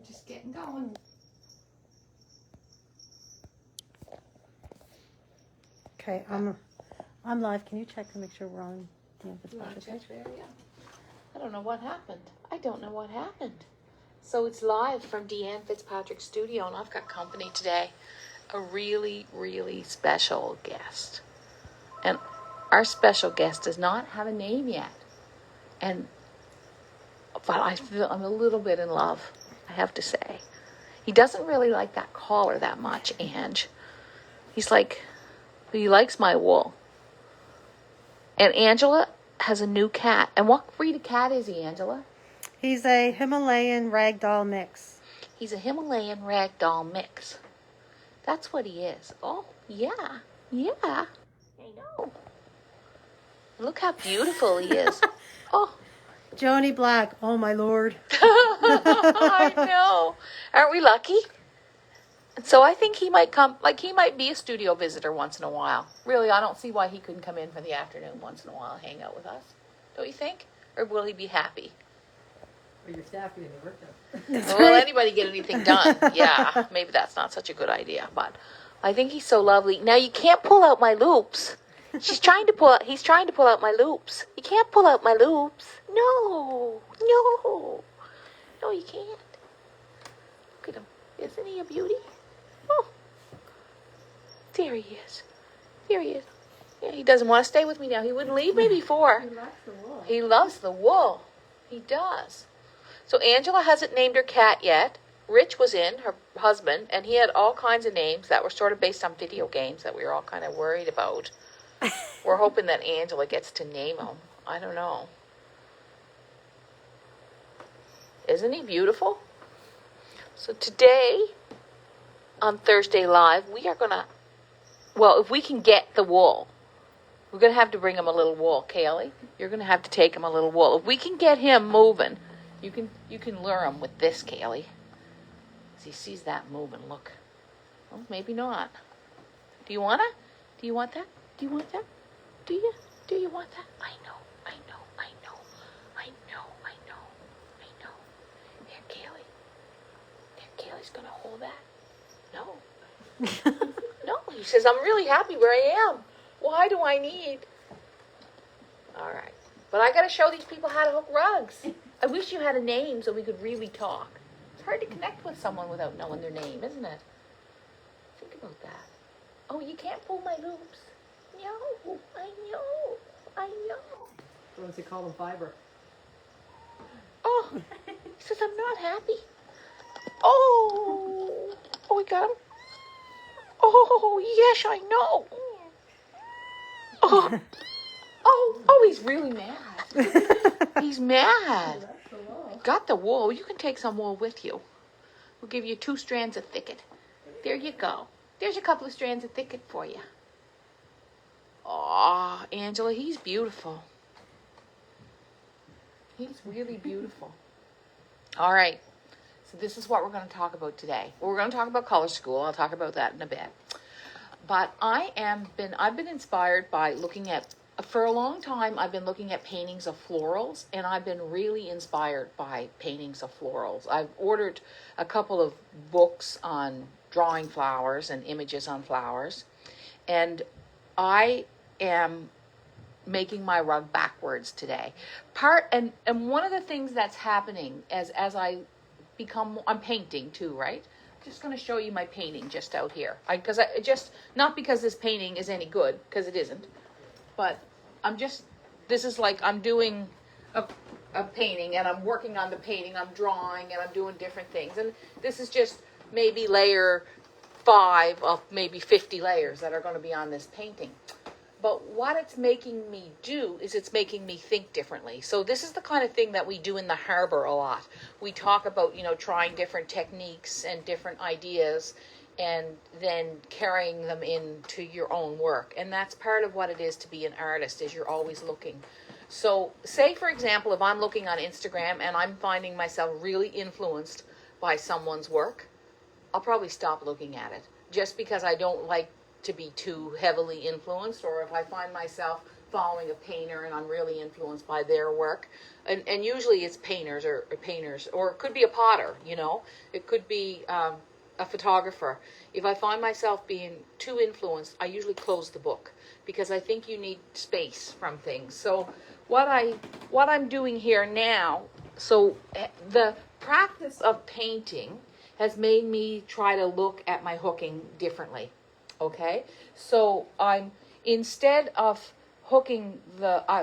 just getting going. Okay, I'm live. Can you check to make sure we're on Deanne Fitzpatrick page? There, yeah. I don't know what happened. I don't know what happened. So it's live from Deanne Fitzpatrick's studio, and I've got company today. A really, really special guest. And our special guest does not have a name yet. But I'm a little bit in love, I have to say. He doesn't really like that collar that much, Ange. He likes my wool. And Angela has a new cat. And what breed of cat is he, Angela? He's a Himalayan ragdoll mix. He's a Himalayan ragdoll mix. That's what he is. Oh, yeah. Yeah. I know. Look how beautiful he is. Oh. Joni Black. Oh, my Lord. I know. Aren't we lucky? And so I think he might come, he might be a studio visitor once in a while. Really, I don't see why he couldn't come in for the afternoon once in a while and hang out with us. Don't you think? Or will he be happy? Or your staff getting the work done. Will anybody get anything done? Yeah, maybe that's not such a good idea, but I think he's so lovely. Now you can't pull out my loops. He's trying to pull out my loops. You can't pull out my loops. No, you can't. Look at him. Isn't he a beauty? Oh, there he is. There he is. Yeah, he doesn't want to stay with me now. He wouldn't leave me before. He likes the wool. He loves the wool. He does. So Angela hasn't named her cat yet. Rich was in, her husband, and he had all kinds of names that were sort of based on video games that we were all kind of worried about. We're hoping that Angela gets to name them. I don't know. Isn't he beautiful? So today, on Thursday Live, we are going to, if we can get the wool, we're going to have to bring him a little wool. Kaylee, you're going to have to take him a little wool. If we can get him moving, you can lure him with this, Kaylee. As he sees that moving, look. Well, maybe not. Do you want to? Do you want that? Do you want that? Do you? Do you want that? I know. Here, Kaylee. Kaylee's going to hold that. No. No, he says, I'm really happy where I am. Why do I need? All right. But I got to show these people how to hook rugs. I wish you had a name so we could really talk. It's hard to connect with someone without knowing their name, isn't it? Think about that. Oh, you can't pull my loops. No, I know. What does he call them? Fiber. Oh, he says I'm not happy. Oh, we got him. Oh, yes, I know. Oh, he's really mad. He's mad. Got the wool. You can take some wool with you. We'll give you 2 strands of thicket. There you go. There's a couple of strands of thicket for you. Oh, Angela, he's beautiful. He's really beautiful. All right. So this is what we're going to talk about today. We're going to talk about color school. I'll talk about that in a bit. But I've been inspired by looking at, for a long time, I've been looking at paintings of florals, and I've been really inspired by paintings of florals. I've ordered a couple of books on drawing flowers and images on flowers, and I am making my rug backwards today. And one of the things that's happening as I'm painting too, right? I'm just going to show you my painting just out here. Not because this painting is any good, because it isn't, but this is like I'm doing a painting, and I'm working on the painting, I'm drawing, and I'm doing different things. And this is just maybe layer 5 of maybe 50 layers that are going to be on this painting. But what it's making me do is it's making me think differently. So this is the kind of thing that we do in the harbor a lot. We talk about, trying different techniques and different ideas and then carrying them into your own work. And that's part of what it is to be an artist, is you're always looking. So say, for example, if I'm looking on Instagram and I'm finding myself really influenced by someone's work, I'll probably stop looking at it just because I don't like to be too heavily influenced, or if I find myself following a painter and I'm really influenced by their work. And usually it's painters or it could be a potter, you know. It could be a photographer. If I find myself being too influenced, I usually close the book because I think you need space from things. So what I'm doing here now, so the practice of painting has made me try to look at my hooking differently. Okay, so instead of hooking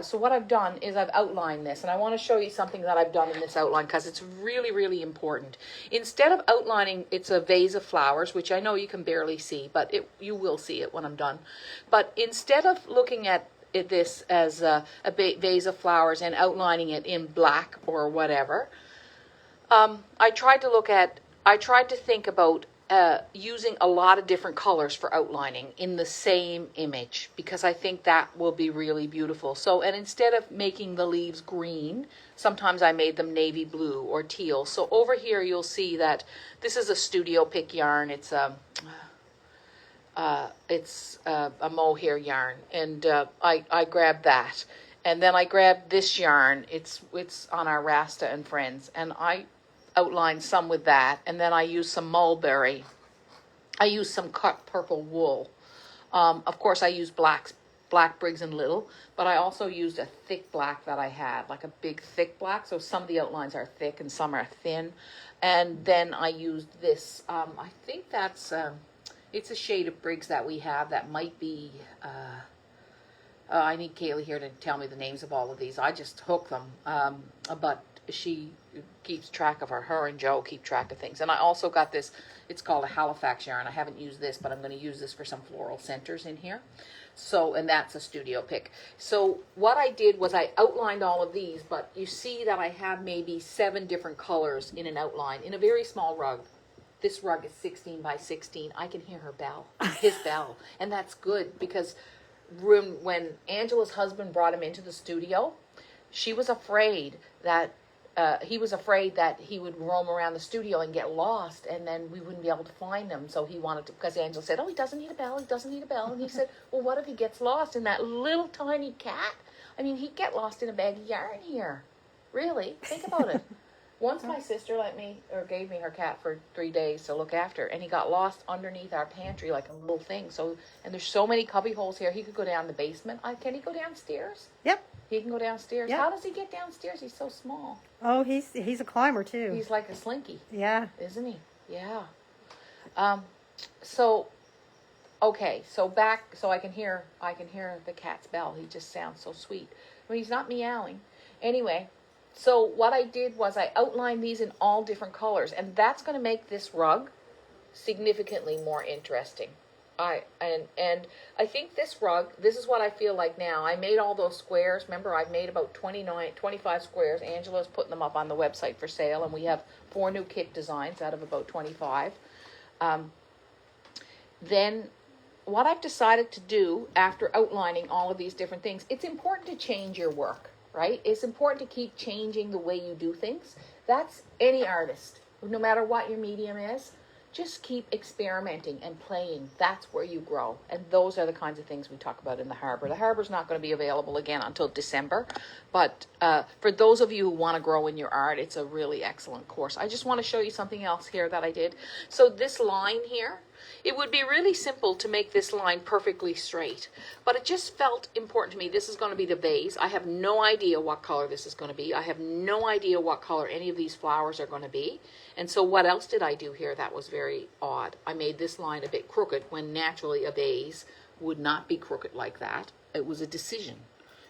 so what I've done is I've outlined this, and I want to show you something that I've done in this outline because it's really, really important. Instead of outlining, it's a vase of flowers, which I know you can barely see, but you will see it when I'm done. But instead of looking at this as a vase of flowers and outlining it in black or whatever, I tried to think about using a lot of different colors for outlining in the same image, because I think that will be really beautiful. So, and instead of making the leaves green, sometimes I made them navy blue or teal. So over here you'll see that this is a studio pick yarn. It's a mohair yarn, and I grabbed that, and then I grabbed this yarn. It's on our Rasta and Friends, and I outlined some with that, and then I used some mulberry. I used some cut purple wool. Of course, I used black Briggs and Little, but I also used a thick black that I had, like a big thick black. So some of the outlines are thick and some are thin. And then I used this. I think that's it's a shade of Briggs that we have that might be. I need Kaylee here to tell me the names of all of these. I just hook them, but she keeps track of her and Joe keep track of things. And I also got this, it's called a Halifax yarn. I haven't used this, but I'm going to use this for some floral centers in here. So, and that's a studio pick. So what I did was I outlined all of these, but you see that I have maybe 7 different colors in an outline in a very small rug. This rug is 16 by 16. I can hear her bell, his bell. And that's good because when Angela's husband brought him into the studio, she was afraid that he was afraid that he would roam around the studio and get lost, and then we wouldn't be able to find him. So he wanted to, because Angela said, "Oh, he doesn't need a bell. He doesn't need a bell." And he said, "Well, what if he gets lost in that little tiny cat? I mean, he'd get lost in a bag of yarn here. Really, think about it." Once my sister gave me her cat for 3 days to look after, and he got lost underneath our pantry like a little thing. So, and there's so many cubby holes here. He could go down the basement. Can he go downstairs? Yep. He can go downstairs. Yep. How does he get downstairs? He's so small. Oh, he's a climber too. He's like a slinky. Yeah. Isn't he? Yeah. So I can hear the cat's bell. He just sounds so sweet. When he's not meowing. Anyway, so what I did was I outlined these in all different colors, and that's going to make this rug significantly more interesting. And I think this rug, this is what I feel like now. I made all those squares. Remember, I've made about 25 squares. Angela's putting them up on the website for sale, and we have 4 new kit designs out of about 25. Then what I've decided to do after outlining all of these different things, it's important to change your work, right? It's important to keep changing the way you do things. That's any artist, no matter what your medium is. Just keep experimenting and playing. That's where you grow. And those are the kinds of things we talk about in the Harbor. The Harbor's not going to be available again until December. But for those of you who want to grow in your art, it's a really excellent course. I just want to show you something else here that I did. So this line here, it would be really simple to make this line perfectly straight. But it just felt important to me. This is going to be the vase. I have no idea what color this is going to be. I have no idea what color any of these flowers are going to be. And so what else did I do here that was very odd? I made this line a bit crooked when naturally a vase would not be crooked like that. It was a decision.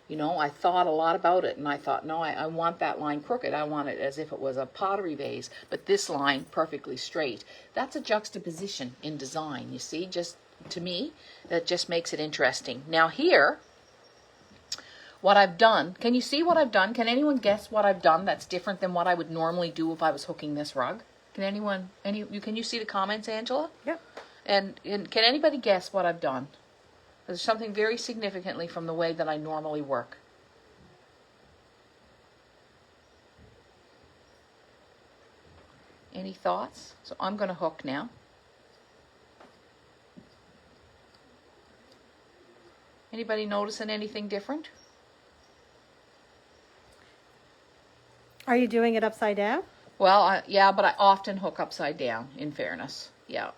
You know, I thought a lot about it, and I thought, no, I want that line crooked. I want it as if it was a pottery vase, but this line perfectly straight. That's a juxtaposition in design, you see. Just to me, that just makes it interesting. Now here, what I've done, can you see what I've done? Can anyone guess what I've done that's different than what I would normally do if I was hooking this rug? Can you see the comments, Angela? Yep. And can anybody guess what I've done? There's something very significantly from the way that I normally work. Any thoughts? So I'm going to hook now. Anybody noticing anything different? Are you doing it upside down? Well, yeah, but I often hook upside down, in fairness. Yeah.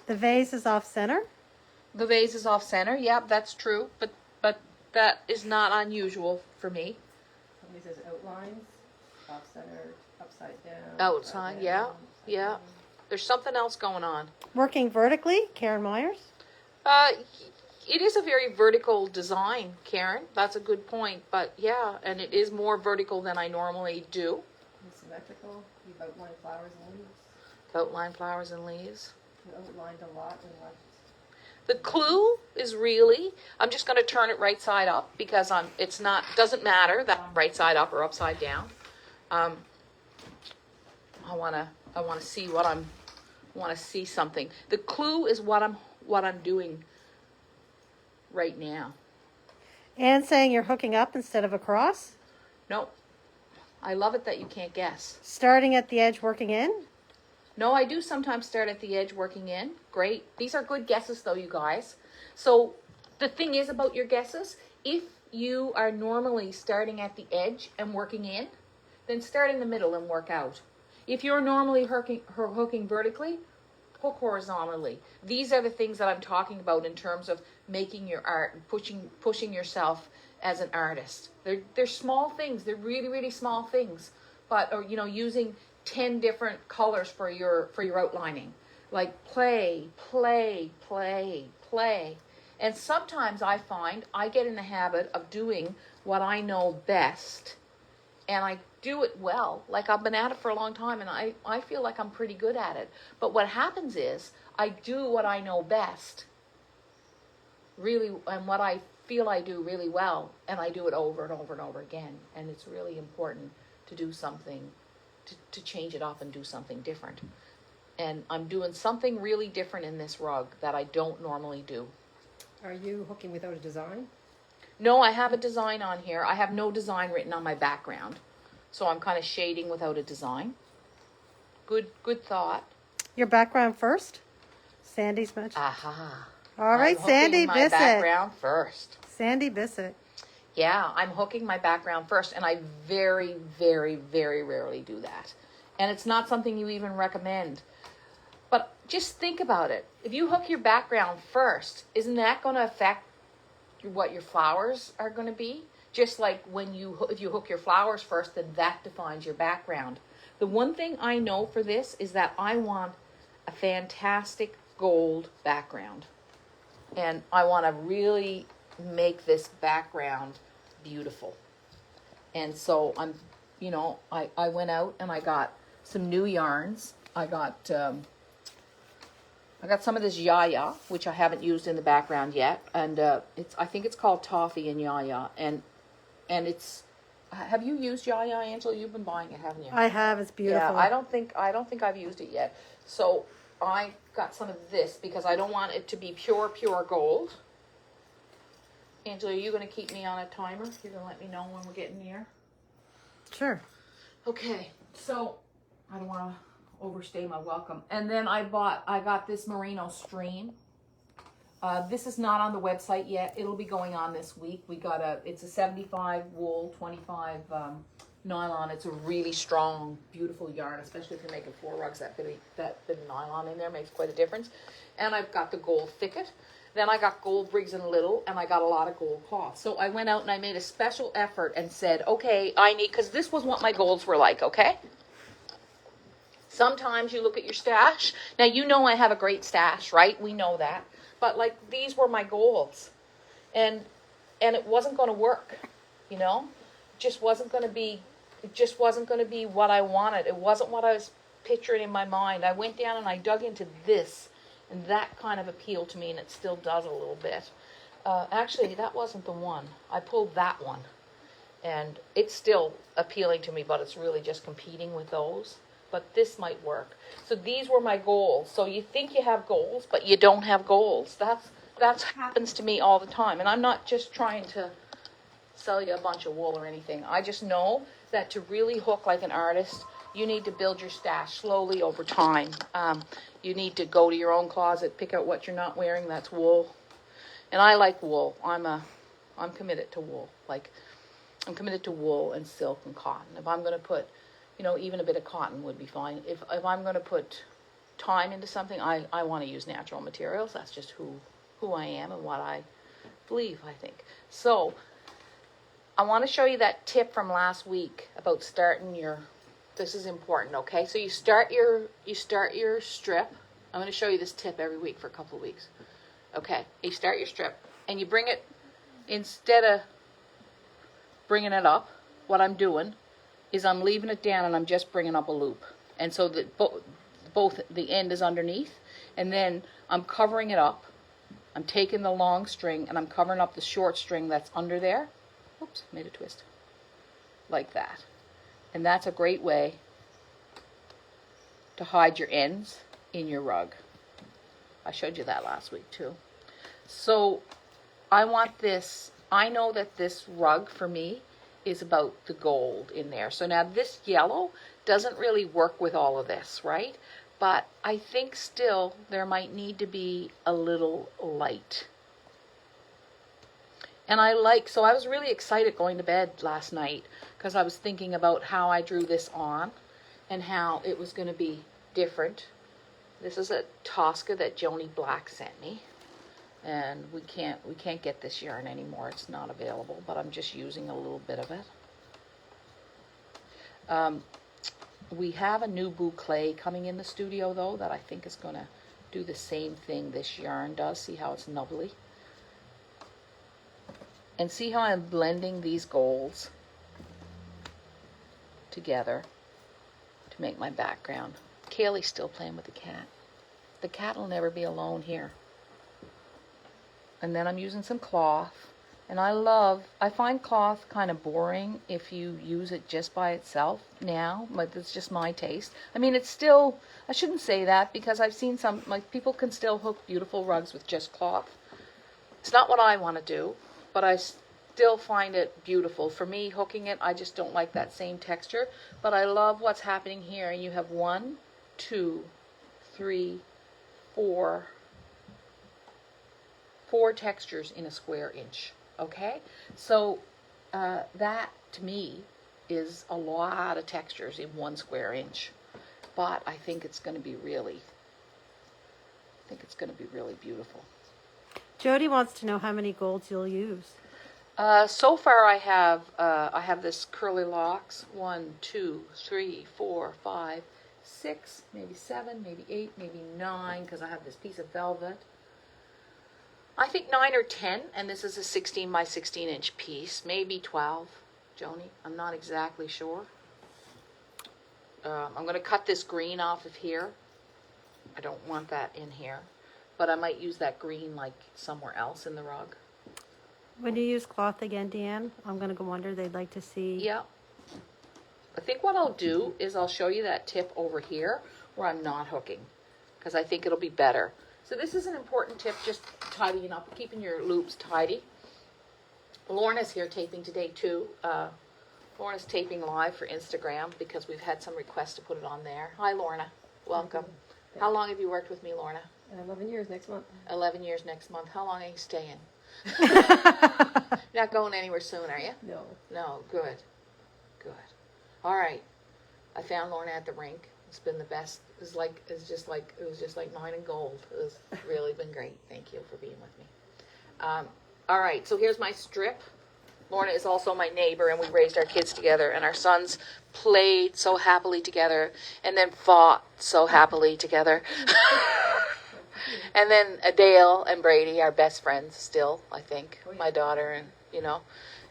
The vase is off center. The vase is off center. Yeah, that's true. But that is not unusual for me. Somebody says outlines, off center, upside down. Outside, upside yeah, down, upside yeah. down. There's something else going on. Working vertically, Karen Myers. It is a very vertical design, Karen. That's a good point. But yeah, and it is more vertical than I normally do. And symmetrical. You've outlined flowers and leaves. Outline flowers and leaves. You outlined a lot and left. The clue is really, I'm just going to turn it right side up because doesn't matter that I'm right side up or upside down. I want to see something. The clue is what I'm doing right now. And saying you're hooking up instead of across. No, I love it that you can't guess. Starting at the edge, working in. No, I do sometimes start at the edge working in. Great. These are good guesses though, you guys. So the thing is about your guesses, if you are normally starting at the edge and working in, then start in the middle and work out. If you're normally hooking vertically, hook horizontally. These are the things that I'm talking about in terms of making your art and pushing yourself as an artist. They're small things. They're really, really small things. But, or, using 10 different colors for your outlining. Like play. And sometimes I find I get in the habit of doing what I know best, and I do it well. Like I've been at it for a long time, and I feel like I'm pretty good at it. But what happens is I do what I know best, really, and what I feel I do really well, and I do it over and over and over again. And it's really important to do something, to change it up and do something different. And I'm doing something really different in this rug that I don't normally do. Are you hooking without a design? No, I have a design on here. I have no design written on my background. So I'm kind of shading without a design. Good thought. Your background first. Sandy's mentioned. Aha. All right, I'm Sandy hooking my Bissett. background first. Sandy Bissett. Yeah, I'm hooking my background first, and I very, very, very rarely do that. And it's not something you even recommend. But just think about it. If you hook your background first, isn't that going to affect what your flowers are going to be? Just like if you hook your flowers first, then that defines your background. The one thing I know for this is that I want a fantastic gold background. And I want to really make this background beautiful. And so I went out and I got some new yarns. I got some of this Yaya, which I haven't used in the background yet, and I think it's called Toffee and Yaya, and it's. Have you used Yaya, Angela? You've been buying it, haven't you? I have. It's beautiful. Yeah, I don't think I've used it yet. So I got some of this because I don't want it to be pure gold. Angela, are you going to keep me on a timer? You're going to let me know when we're getting near? Sure. Okay, so I don't want to overstay my welcome. And then I got this merino stream. This is not on the website yet. It'll be going on this week. It's a 75 wool, 25 nylon. It's a really strong, beautiful yarn, especially if you're making floor rugs. That bit of nylon in there makes quite a difference. And I've got the gold thicket. Then I got gold Briggs and Little, and I got a lot of gold cloth. So I went out and I made a special effort and said, okay, because this was what my golds were like, okay? Sometimes you look at your stash. Now, I have a great stash, right? We know that. But, these were my golds. And it wasn't going to work, Just wasn't going to be, it just wasn't going to be what I wanted. It wasn't what I was picturing in my mind. I went down and I dug into this. And that kind of appealed to me, and it still does a little bit. Actually, that wasn't the one. I pulled that one. And it's still appealing to me, but it's really just competing with those. But this might work. So these were my goals. So you think you have goals, but you don't have goals. That happens to me all the time. And I'm not just trying to sell you a bunch of wool or anything. I just know that to really hook like an artist, you need to build your stash slowly over time. You need to go to your own closet, pick out what you're not wearing. That's wool. And I like wool. I'm committed to wool. Like, I'm committed to wool and silk and cotton. If I'm going to put, even a bit of cotton would be fine. If I'm going to put time into something, I want to use natural materials. That's just who I am and what I believe, I think. So, I want to show you that tip from last week about starting your, this is important, okay? So you start your strip. I'm going to show you this tip every week for a couple of weeks. Okay, you start your strip and you bring it, instead of bringing it up, what I'm doing is I'm leaving it down and I'm just bringing up a loop. And so that both the end is underneath, and then I'm covering it up. I'm taking the long string and I'm covering up the short string that's under there. Oops, made a twist. Like that. And that's a great way to hide your ends in your rug. I showed you that last week too. So I want this, I know that this rug for me is about the gold in there. So now this yellow doesn't really work with all of this, right? But I think still there might need to be a little light. And so I was really excited going to bed last night because I was thinking about how I drew this on and how it was going to be different. This is a Tosca that Joni Black sent me, and we can't get this yarn anymore. It's not available, but I'm just using a little bit of it. We have a new boucle coming in the studio though that I think is going to do the same thing this yarn does. See how it's nubbly? And see how I'm blending these golds together to make my background. Kaylee's still playing with the cat. The cat will never be alone here. And then I'm using some cloth. And I find cloth kind of boring if you use it just by itself now. But that's just my taste. I mean, it's still, I shouldn't say that because I've seen some, like, people can still hook beautiful rugs with just cloth. It's not what I want to do, but I still find it beautiful. For me, hooking it, I just don't like that same texture. But I love what's happening here. And you have 1, 2, 3, 4 textures in a square inch. Okay, so that to me is a lot of textures in 1 square inch, but I think it's going to be really beautiful. Jody wants to know how many golds you'll use. So far I have this curly locks 1, 2, 3, 4, 5, 6, maybe 7, maybe 8, maybe 9, because I have this piece of velvet. I think 9 or 10, and this is a 16 by 16 inch piece, maybe 12, Joni. I'm not exactly sure. I'm going to cut this green off of here. I don't want that in here, but I might use that green like somewhere else in the rug. When you use cloth again, Deanne, I'm going to go wonder, they'd like to see. Yeah. I think what I'll do is I'll show you that tip over here where I'm not hooking, because I think it'll be better. So this is an important tip, just tidying up, keeping your loops tidy. Lorna's here taping today too. Lorna's taping live for Instagram because we've had some requests to put it on there. Hi Lorna, welcome. How long have you worked with me, Lorna? 11 years next month. 11 years next month. How long are you staying? You're not going anywhere soon, are you? No. No, good. Good. All right. I found Lorna at the rink. It's been the best. It was just like mine and gold. It was really been great. Thank you for being with me. All right, so here's my strip. Lorna is also my neighbor, and we raised our kids together, and our sons played so happily together, and then fought so happily together. And then Adele and Brady are best friends still, I think. Oh, yeah. My daughter and,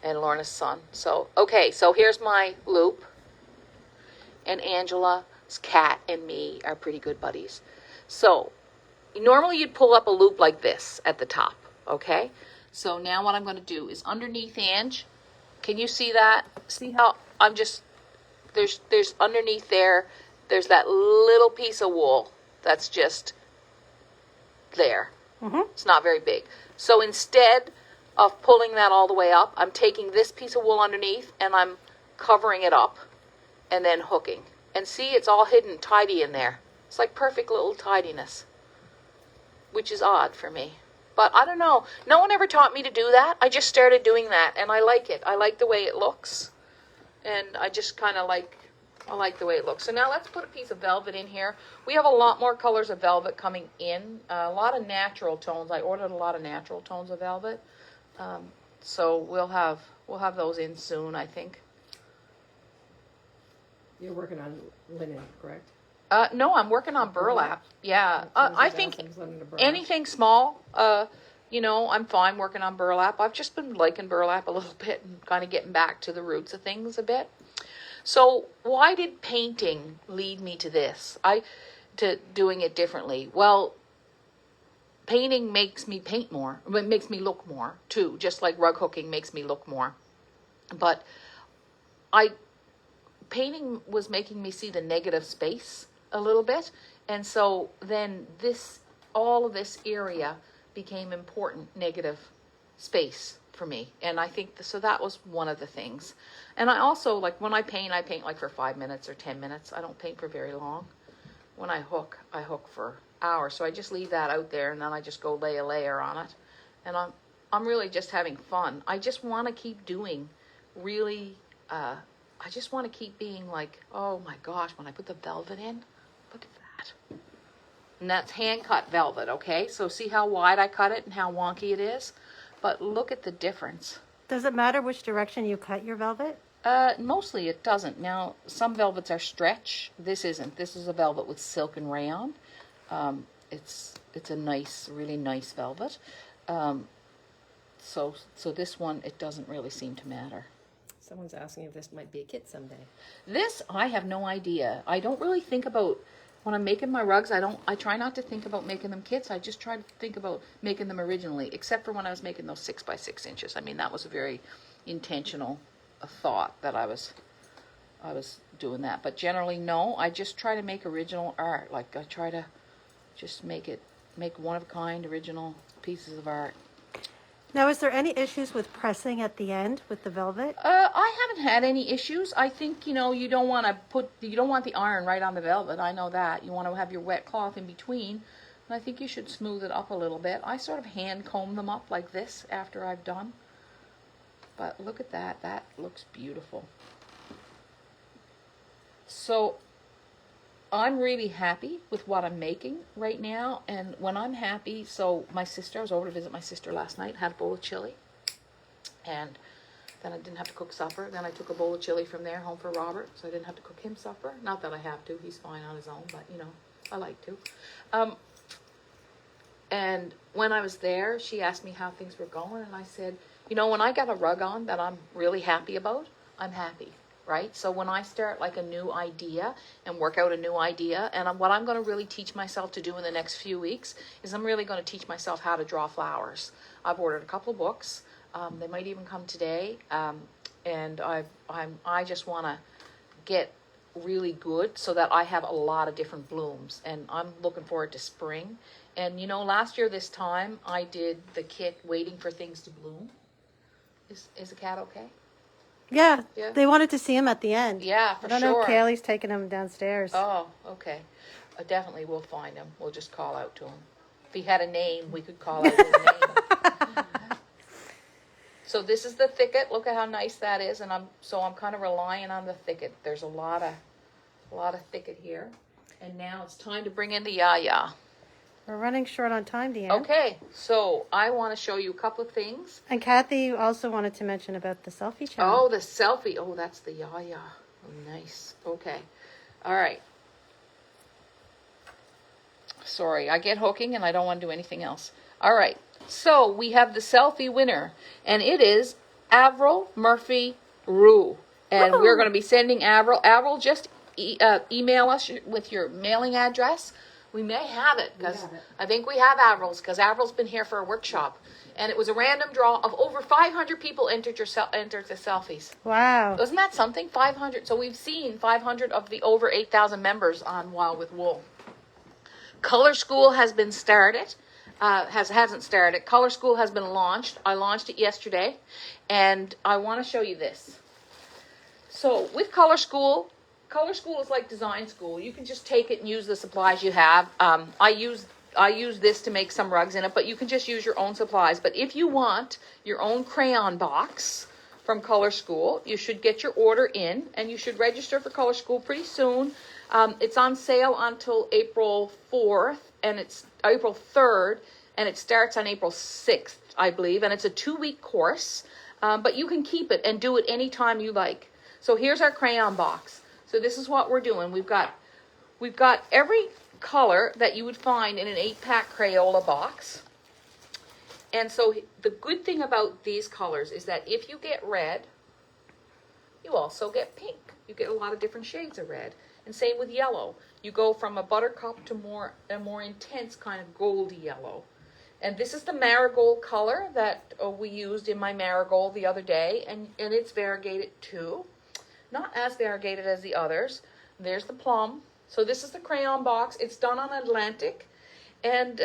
and Lorna's son. So, okay, so here's my loop. And Angela's cat and me are pretty good buddies. So, normally you'd pull up a loop like this at the top, okay? So now what I'm going to do is underneath Ange, can you see that? See how I'm just, there's underneath there's that little piece of wool that's just there. Mm-hmm. It's not very big. So instead of pulling that all the way up, I'm taking this piece of wool underneath and I'm covering it up and then hooking. And see, it's all hidden tidy in there. It's like perfect little tidiness, which is odd for me. But I don't know. No one ever taught me to do that. I just started doing that, and I like it. I like the way it looks. And I just kind of I like the way it looks. So now let's put a piece of velvet in here. We have a lot more colors of velvet coming in. A lot of natural tones. I ordered a lot of natural tones of velvet. So we'll have those in soon, I think. You're working on linen, correct? No, I'm working on burlap. Yeah, I think anything small, I'm fine working on burlap. I've just been liking burlap a little bit and kind of getting back to the roots of things a bit. So why did painting lead me to this? To doing it differently? Well, painting makes me paint more. It makes me look more too, just like rug hooking makes me look more. But painting was making me see the negative space a little bit, and so then all of this area became important negative space for me, and I think so that was one of the things. And I also, like, when I paint like for 5 minutes or 10 minutes. I don't paint for very long. When I hook for hours, so I just leave that out there, and then I just go lay a layer on it, and I'm really just having fun. I just want to keep doing really I just want to keep being like, oh my gosh, when I put the velvet in, look at that. And that's hand cut velvet, okay? So see how wide I cut it and how wonky it is? But look at the difference. Does it matter which direction you cut your velvet? Mostly it doesn't. Now, some velvets are stretch. This isn't. This is a velvet with silk and rayon. It's a nice, really nice velvet. So this one, it doesn't really seem to matter. Someone's asking if this might be a kit someday. This, I have no idea. I don't really think about, when I'm making my rugs, I try not to think about making them kits. I just try to think about making them originally, except for when I was making those 6 by 6 inches. I mean, that was a very intentional thought that I was doing that. But generally, no, I just try to make original art. Like, I try to just make one-of-a-kind original pieces of art. Now, is there any issues with pressing at the end with the velvet? I haven't had any issues. I think, you don't want the iron right on the velvet. I know that. You want to have your wet cloth in between. And I think you should smooth it up a little bit. I sort of hand comb them up like this after I've done. But look at that. That looks beautiful. So I'm really happy with what I'm making right now. And when I'm happy, so I was over to visit my sister last night, had a bowl of chili. And then I didn't have to cook supper. Then I took a bowl of chili from there home for Robert, so I didn't have to cook him supper. Not that I have to. He's fine on his own, but, I like to. And when I was there, she asked me how things were going. And I said, when I got a rug on that I'm really happy about, I'm happy. Right? So when I start like a new idea and work out a new idea, and what I'm going to really teach myself to do in the next few weeks is I'm really going to teach myself how to draw flowers. I've ordered a couple of books. They might even come today. And I just want to get really good so that I have a lot of different blooms. And I'm looking forward to spring. And last year this time I did the kit Waiting for Things to Bloom. Is the cat okay? Yeah, Yeah. They wanted to see him at the end. Yeah, for sure. I don't know if Kaylee's taking him downstairs. Oh, okay. Definitely we'll find him. We'll just call out to him. If he had a name, we could call out his name. So this is the thicket. Look at how nice that is. And I'm kind of relying on the thicket. There's a lot of thicket here. And now it's time to bring in the yaya. We're running short on time, Deanne. Okay, so I want to show you a couple of things. And Kathy, you also wanted to mention about the selfie channel. Oh, the selfie. Oh, that's the yaya. Oh, nice. Okay. All right. Sorry, I get hooking and I don't want to do anything else. All right. So we have the selfie winner, and it is Avril Murphy Rue. And we're going to be sending Avril. Avril, just email us with your mailing address. We may have it because I think we have Avril's because Avril's been here for a workshop, and it was a random draw of over 500 people entered the selfies. Wow! Isn't that something? 500. So we've seen 500 of the over 8,000 members on Wild with Wool. Color School has been started. Hasn't started. Color School has been launched. I launched it yesterday, and I want to show you this. So with Color School, color school is like design school. You can just take it and use the supplies you have. I use this to make some rugs in it, but you can just use your own supplies. But if you want your own crayon box from Color School, you should get your order in, and you should register for Color School pretty soon. It's on sale until April 4th, and it's April 3rd, and it starts on April 6th, I believe, and it's a 2-week course, but you can keep it and do it anytime you like. So here's our crayon box. So this is what we're doing. We've got every color that you would find in an 8-pack Crayola box. And so the good thing about these colors is that if you get red, you also get pink. You get a lot of different shades of red. And same with yellow. You go from a buttercup to a more intense kind of goldy yellow. And this is the marigold color that we used in my marigold the other day. And it's variegated too. Not as variegated as the others. There's the plum. So this is the crayon box. It's done on Atlantic. And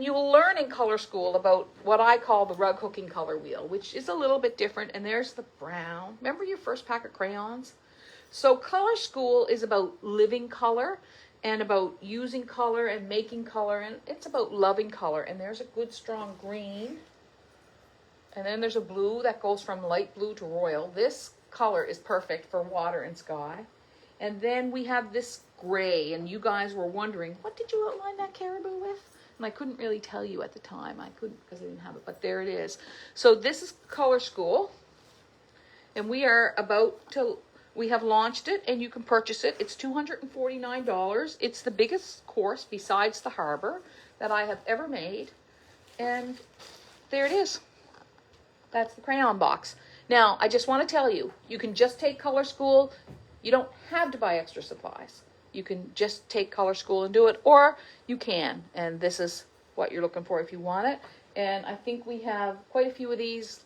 you will learn in Color School about what I call the rug hooking color wheel, which is a little bit different. And there's the brown. Remember your first pack of crayons? So Color School is about living color and about using color and making color. And it's about loving color. And there's a good strong green. And then there's a blue that goes from light blue to royal. This color is perfect for water and sky. And then we have this gray, and you guys were wondering, what did you outline that caribou with? And I couldn't really tell you at the time. I couldn't because I didn't have it, but there it is. So this is Color School, and we have launched it, and you can purchase it. It's $249. It's the biggest course besides the Harbor that I have ever made, and there it is. That's the crayon box. Now, I just want to tell you, you can just take Color School. You don't have to buy extra supplies. You can just take Color School and do it, or you can. And this is what you're looking for if you want it. And I think we have quite a few of these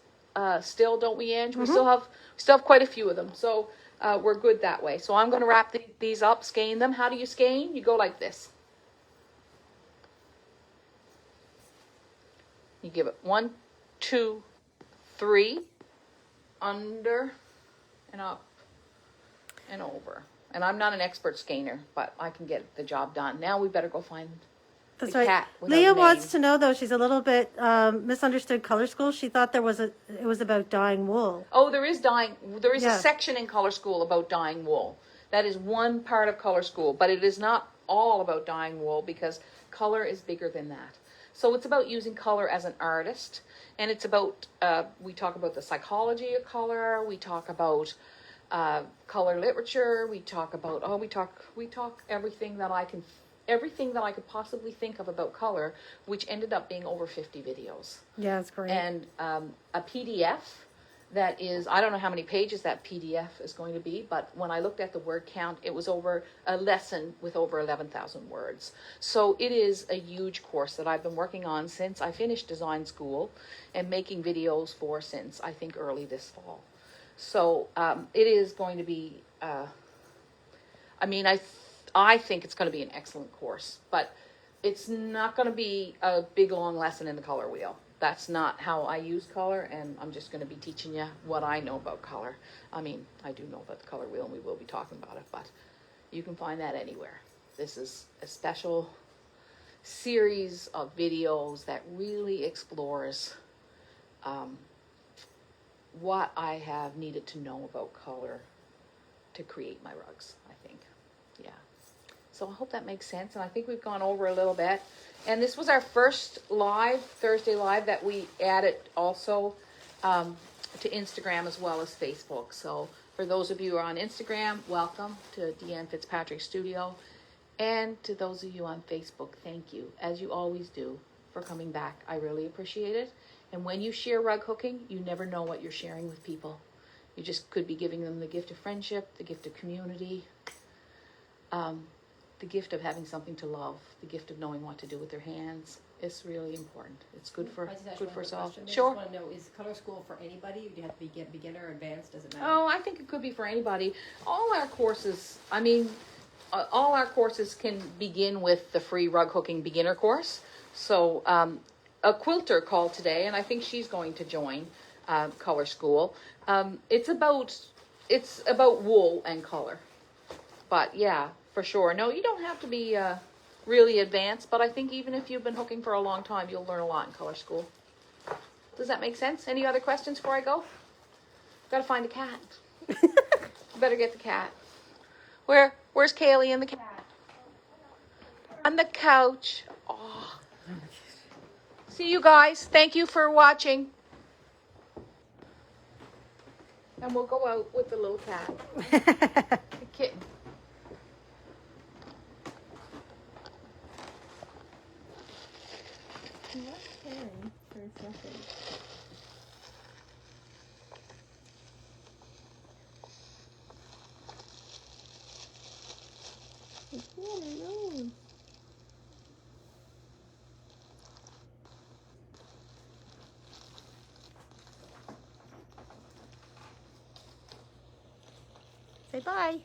still, don't we, Ange? We still have quite a few of them. So we're good that way. So I'm going to wrap these up, skein them. How do you skein? You go like this. You give it 1, 2, 3, under and up and over. And I'm not an expert skeiner, but I can get the job done. Now we better go find the cat. Leah wants to know, though, she's a little bit misunderstood Color School. She thought it was about dyeing wool. Oh, there is a section in Color School about dyeing wool. That is one part of Color School, but it is not all about dyeing wool because color is bigger than that. So it's about using color as an artist, and it's about, we talk about the psychology of color, we talk about color literature, we talk about, we talk everything that I could possibly think of about color, which ended up being over 50 videos. Yeah, that's great. And a PDF that is, I don't know how many pages that PDF is going to be, but when I looked at the word count, it was over a lesson with over 11,000 words. So it is a huge course that I've been working on since I finished design school and making videos for since I think early this fall. So it is going to be, I think it's going to be an excellent course, but it's not going to be a big, long lesson in the color wheel. That's not how I use color, and I'm just going to be teaching you what I know about color. I mean, I do know about the color wheel, and we will be talking about it, but you can find that anywhere. This is a special series of videos that really explores what I have needed to know about color to create my rugs, I think. Yeah. So I hope that makes sense, and I think we've gone over a little bit. And this was our first Thursday live that we added also to Instagram as well as Facebook. So for those of you who are on Instagram, welcome to Deanne Fitzpatrick Studio. And to those of you on Facebook, thank you, as you always do, for coming back. I really appreciate it. And when you share rug hooking, you never know what you're sharing with people. You just could be giving them the gift of friendship, the gift of community, the gift of having something to love, the gift of knowing what to do with their hands. It's really important. It's good for us all. Sure. I just want to know, is Color School for anybody? Do you have to be beginner or advanced? Does it matter? Oh, I think it could be for anybody. All our courses can begin with the free rug hooking beginner course. So a quilter called today, and I think she's going to join Color School. It's about wool and color. But yeah, for sure. No, you don't have to be really advanced, but I think even if you've been hooking for a long time, you'll learn a lot in color school. Does that make sense? Any other questions before I go? Gotta find the cat. Better get the cat. Where's Kaylee and the cat? On the couch. Oh. See you guys. Thank you for watching. And we'll go out with the little cat. The kitten. What's caring for a second? It's not her nose. Say bye.